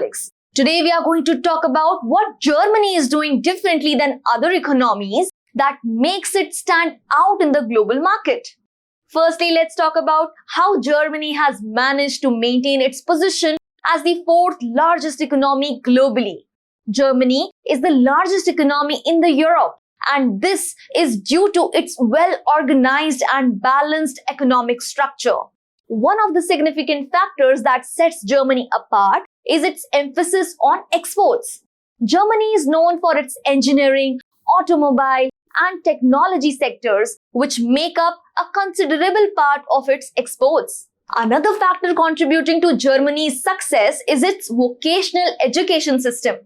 Ecoholics. Today we are going to talk about what Germany is doing differently than other economies that makes it stand out in the global market. Firstly, let's talk about how Germany has managed to maintain its position as the fourth largest economy globally. Germany is the largest economy in the Europe, and this is due to its well-organized and balanced economic structure. One of the significant factors that sets Germany apart is its emphasis on exports. Germany is known for its engineering, automobile, and technology sectors, which make up a considerable part of its exports. Another factor contributing to Germany's success is its vocational education system.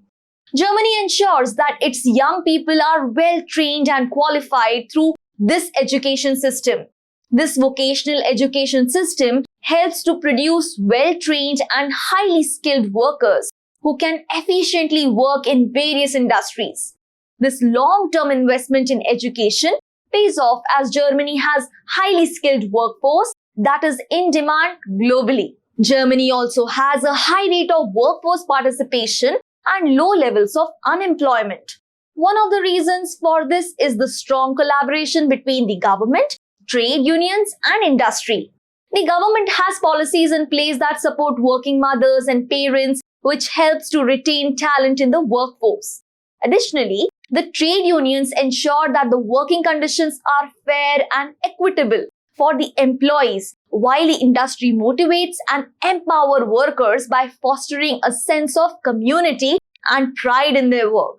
Germany ensures that its young people are well trained and qualified through this education system. This vocational education system helps to produce well-trained and highly skilled workers who can efficiently work in various industries. This long-term investment in education pays off as Germany has highly skilled workforce that is in demand globally. Germany also has a high rate of workforce participation and low levels of unemployment. One of the reasons for this is the strong collaboration between the government, trade unions, and industry. The government has policies in place that support working mothers and parents, which helps to retain talent in the workforce. Additionally, the trade unions ensure that the working conditions are fair and equitable for the employees, while the industry motivates and empowers workers by fostering a sense of community and pride in their work.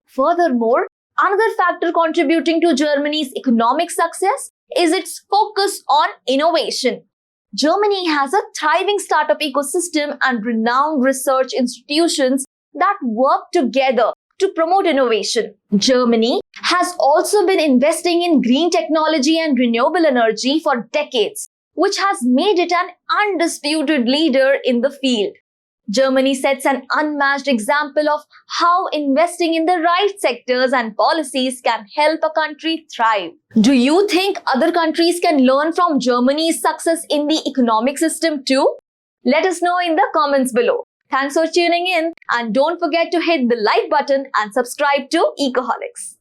Furthermore, another factor contributing to Germany's economic success is its focus on innovation. Germany has a thriving startup ecosystem and renowned research institutions that work together to promote innovation. Germany has also been investing in green technology and renewable energy for decades, which has made it an undisputed leader in the field. Germany sets an unmatched example of how investing in the right sectors and policies can help a country thrive. Do you think other countries can learn from Germany's success in the economic system too? Let us know in the comments below. Thanks for tuning in, and don't forget to hit the like button and subscribe to Ecoholics.